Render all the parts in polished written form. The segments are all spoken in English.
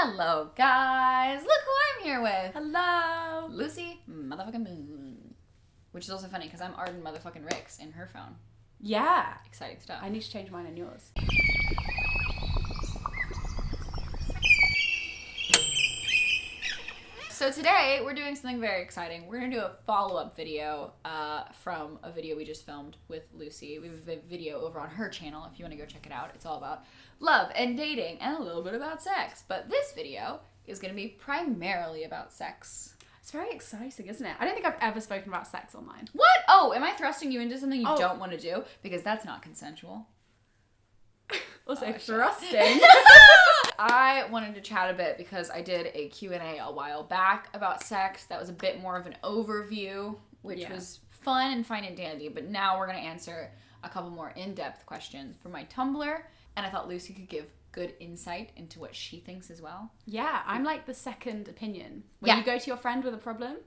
Hello, guys. Look who I'm here with. Hello. Lucy motherfucking Moon. Which is also funny because I'm Arden motherfucking Ricks in her phone. Yeah. Exciting stuff. I need to change mine and yours. So today we're doing something very exciting. We're going to do a follow-up video from a video we just filmed with Lucy. We have a video over on her channel if you want to go check it out. It's all about love and dating and a little bit about sex. But this video is going to be primarily about sex. It's very exciting, isn't it? I don't think I've ever spoken about sex online. What? Oh, am I thrusting you into something you don't want to do? Because that's not consensual. Also thrusting. I wanted to chat a bit because I did a Q&A a while back about sex. That was a bit more of an overview, which was fun and fine and dandy. But now we're going to answer a couple more in-depth questions from my Tumblr. And I thought Lucy could give good insight into what she thinks as well. Yeah, I'm like the second opinion. When you go to your friend with a problem,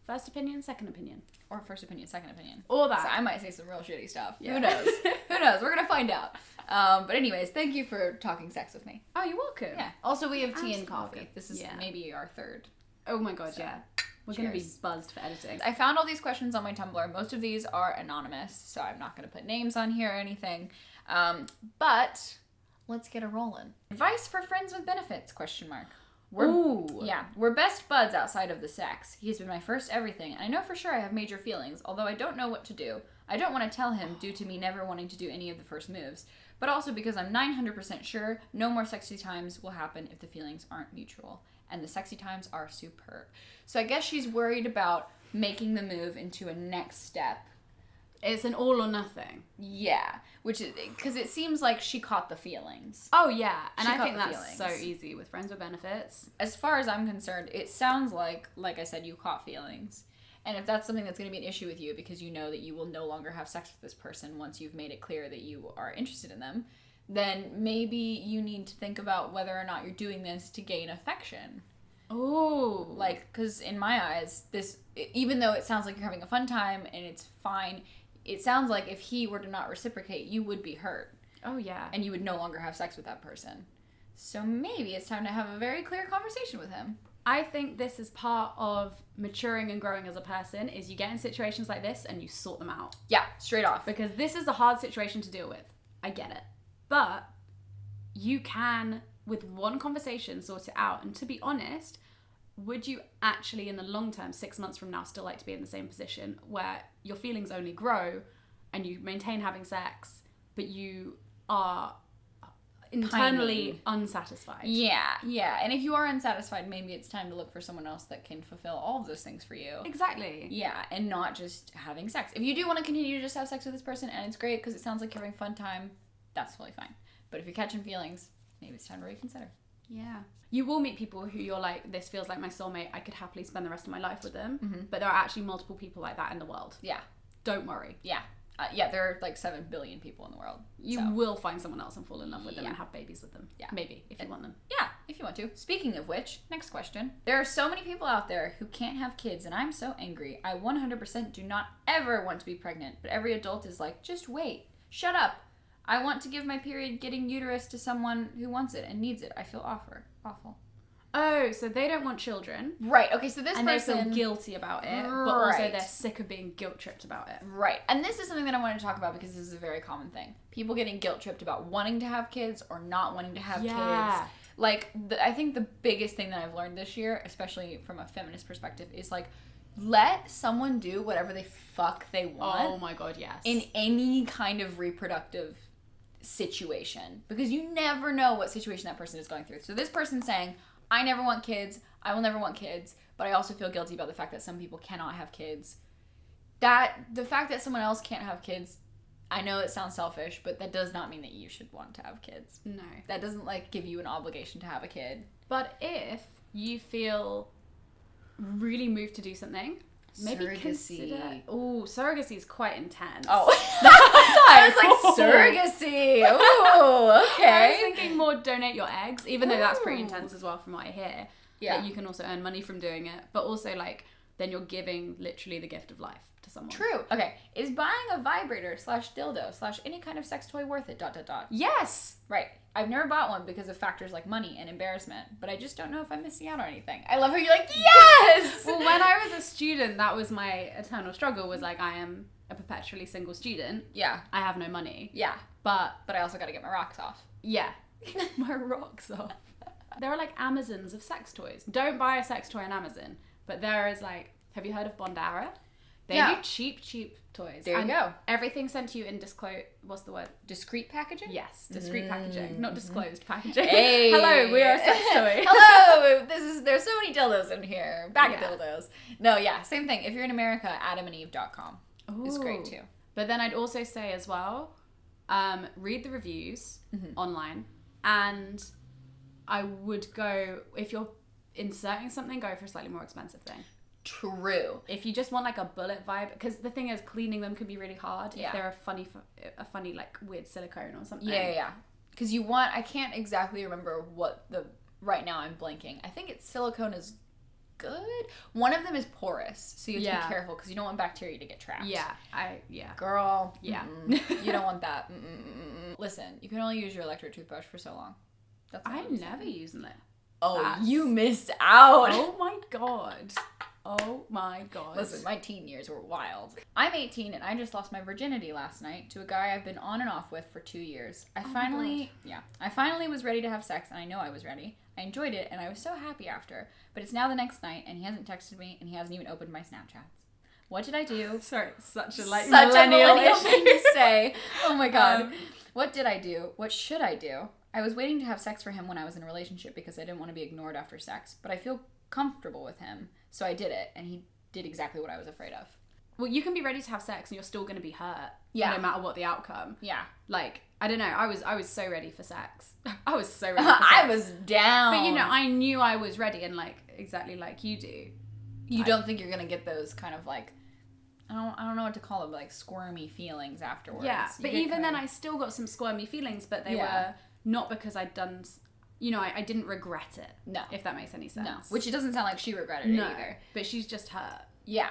first opinion, second opinion. Or first opinion, second opinion. Or that. So I might say some real shitty stuff. Yeah. Who knows? Who knows? We're going to find out. But anyways, thank you for talking sex with me. Oh, you're welcome. Yeah. Also, we have tea and Absolutely coffee. welcome. This is maybe our third. Oh my god, So, yeah. We're going to be cheers. buzzed for editing. I found all these questions on my Tumblr. Most of these are anonymous, so I'm not going to put names on here or anything. But let's get a rolling. Advice for friends with benefits? ? We're best buds outside of the sex. He's been my first everything, and I know for sure I have major feelings, although I don't know what to do. I don't want to tell him due to me never wanting to do any of the first moves, but also because I'm 900% sure no more sexy times will happen if the feelings aren't mutual, and the sexy times are superb. So I guess she's worried about making the move into a next step. It's an all or nothing. Yeah, which is because it seems like she caught the feelings. Oh yeah, and She I caught think the that's feelings. so easy with friends with benefits. As far as I'm concerned, it sounds like I said, you caught feelings. And if that's something that's going to be an issue with you because you know that you will no longer have sex with this person once you've made it clear that you are interested in them, then maybe you need to think about whether or not you're doing this to gain affection. Oh. Like, because in my eyes, this, even though it sounds like you're having a fun time and it's fine, it sounds like if he were to not reciprocate, you would be hurt. Oh yeah. And you would no longer have sex with that person. So maybe it's time to have a very clear conversation with him. I think this is part of maturing and growing as a person, is you get in situations like this and you sort them out. Yeah, straight off. Because this is a hard situation to deal with. I get it. But you can, with one conversation, sort it out. And to be honest, would you actually, in the long term, 6 months from now, still like to be in the same position where your feelings only grow and you maintain having sex, but you are internally unsatisfied? Yeah. And if you are unsatisfied, maybe it's time to look for someone else that can fulfill all of those things for you. Exactly. Yeah, and not just having sex. If you do want to continue to just have sex with this person and it's great because it sounds like you're having a fun time, that's totally fine. But if you're catching feelings, maybe it's time to reconsider. Yeah. You will meet people who you're like, this feels like my soulmate, I could happily spend the rest of my life with them. But there are actually multiple people like that in the world. Yeah. Don't worry. Yeah. There are like 7 billion people in the world. You will find someone else and fall in love with them and have babies with them. Yeah. Maybe, if you want them. Yeah, if you want to. Speaking of which, next question. There are so many people out there who can't have kids, and I'm so angry. I 100% do not ever want to be pregnant, but every adult is like, just wait. Shut up. I want to give my period getting uterus to someone who wants it and needs it. I feel awful. Oh, so they don't want children. Right, okay, so this and person... they feel guilty about it, but also they're sick of being guilt-tripped about it. Right, and this is something that I wanted to talk about because this is a very common thing. People getting guilt-tripped about wanting to have kids or not wanting to have kids. Like, I think the biggest thing that I've learned this year, especially from a feminist perspective, is like, let someone do whatever the fuck they want. Oh my god, yes. In any kind of reproductive situation. Because you never know what situation that person is going through. So this person saying, I never want kids, I will never want kids, but I also feel guilty about the fact that some people cannot have kids. The fact that someone else can't have kids, I know it sounds selfish, but that does not mean that you should want to have kids. No. That doesn't like give you an obligation to have a kid. But if you feel really moved to do something, maybe consider... Oh, surrogacy is quite intense. Oh. I was like, surrogacy. Oh, okay. I was thinking more donate your eggs, even though that's pretty intense as well from what I hear. Yeah. That you can also earn money from doing it. But also, like, then you're giving literally the gift of life to someone. True. Okay. Is buying a vibrator /dildo / any kind of sex toy worth it? ... Yes. Right. I've never bought one because of factors like money and embarrassment, but I just don't know if I'm missing out on anything. I love how you're like, yes! Well, when I was a student, that was my eternal struggle, was like, I am a perpetually single student. Yeah. I have no money. Yeah. But I also got to get my rocks off. yeah. My rocks off. There are like Amazons of sex toys. Don't buy a sex toy on Amazon. But there is like, have you heard of Bondara? They do cheap toys. There you go. Everything sent to you in what's the word? Discreet packaging? Yes, discreet packaging, not disclosed packaging. Hey. Hello, we are a sex toy. Hello, there's so many dildos in here. Bag of Yeah. dildos. No, yeah, same thing. If you're in America, adamandeve.com is great too. But then I'd also say as well, read the reviews online, and I would go, if you're inserting something, go for a slightly more expensive thing. True. If you just want like a bullet vibe, because the thing is, cleaning them can be really hard if they're a funny like weird silicone or something. Yeah. Because I can't exactly remember right now I'm blanking. I think silicone is good. One of them is porous, so you have to be careful because you don't want bacteria to get trapped. Yeah. Girl. Yeah. You don't want that. Listen, you can only use your electric toothbrush for so long. That's all I'm never using it. Oh, you missed out. Oh my god. Oh my god. Listen, my teen years were wild. I'm 18 and I just lost my virginity last night to a guy I've been on and off with for 2 years. I finally was ready to have sex, and I know I was ready. I enjoyed it and I was so happy after. But it's now the next night and he hasn't texted me and he hasn't even opened my Snapchats. What did I do? Sorry, such a millennial thing to say. Oh my god. What did I do? What should I do? I was waiting to have sex for him when I was in a relationship because I didn't want to be ignored after sex, but I feel comfortable with him. So I did it, and he did exactly what I was afraid of. Well, you can be ready to have sex and you're still going to be hurt. Yeah. No matter what the outcome. Yeah. Like, I don't know. I was so ready for sex. I was so ready for sex. I was down. But, I knew I was ready, and, like, exactly like you do. You don't think you're going to get those kind of, like, I don't know what to call them, like, squirmy feelings afterwards. Yeah, but even then I still got some squirmy feelings, but they were not because I'd done... I didn't regret it. No. If that makes any sense. No. Which it doesn't sound like she regretted it either. But she's just hurt. Yeah.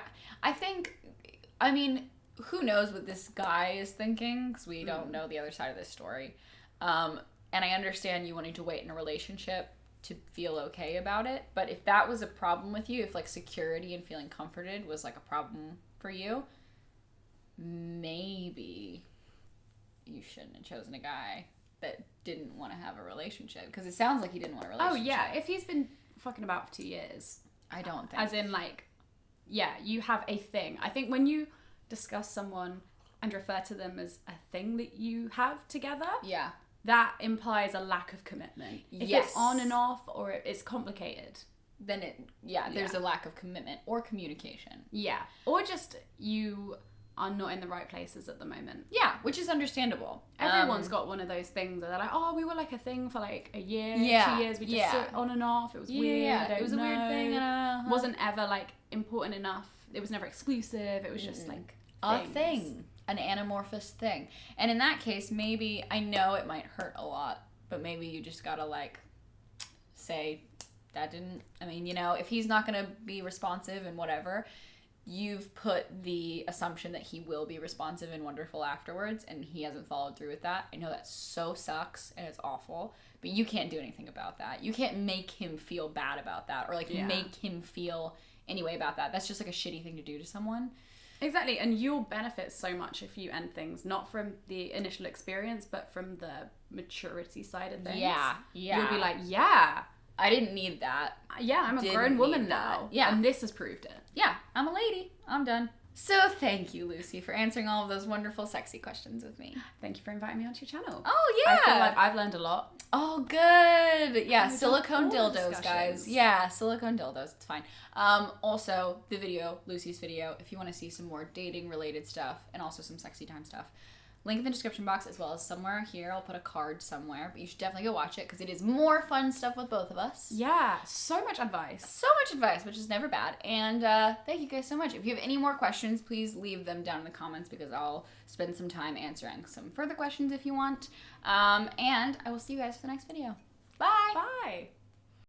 Who knows what this guy is thinking, because we don't know the other side of this story. And I understand you wanting to wait in a relationship to feel okay about it, but if that was a problem with you, if, like, security and feeling comforted was, like, a problem for you, maybe you shouldn't have chosen a guy that didn't want to have a relationship, because it sounds like he didn't want a relationship. Oh yeah, if he's been fucking about for 2 years, I don't think. As in, like, you have a thing. I think when you discuss someone and refer to them as a thing that you have together, that implies a lack of commitment. If it's on and off, or it's complicated, then there's a lack of commitment or communication. Yeah, or just you are not in the right places at the moment. Yeah, which is understandable. Everyone's got one of those things that they're like, oh, we were like a thing for like a year, 2 years. We just sit on and off. It was weird. Yeah, it was a weird thing. Wasn't ever like important enough. It was never exclusive. It was just like a thing, an anamorphous thing. And in that case, maybe, I know it might hurt a lot, but maybe you just gotta like say that didn't. If he's not gonna be responsive and whatever, you've put the assumption that he will be responsive and wonderful afterwards, and he hasn't followed through with that. I know that so sucks, and it's awful, but you can't do anything about that. You can't make him feel bad about that, or like make him feel any way about that. That's just like a shitty thing to do to someone. Exactly, and you'll benefit so much if you end things, not from the initial experience, but from the maturity side of things. Yeah. You'll be like, I didn't need that. Yeah, I'm a grown woman now. Yeah. And this has proved it. Yeah, I'm a lady. I'm done. So thank you, Lucy, for answering all of those wonderful, sexy questions with me. Thank you for inviting me onto your channel. Oh, yeah. I feel like I've learned a lot. Oh, good. Yeah, silicone dildos, guys. Yeah, silicone dildos. It's fine. Also, the video, Lucy's video, if you want to see some more dating-related stuff and also some sexy time stuff, link in the description box, as well as somewhere here. I'll put a card somewhere, but you should definitely go watch it because it is more fun stuff with both of us. Yeah, so much advice. So much advice, which is never bad. And thank you guys so much. If you have any more questions, please leave them down in the comments because I'll spend some time answering some further questions if you want. And I will see you guys for the next video. Bye! Bye!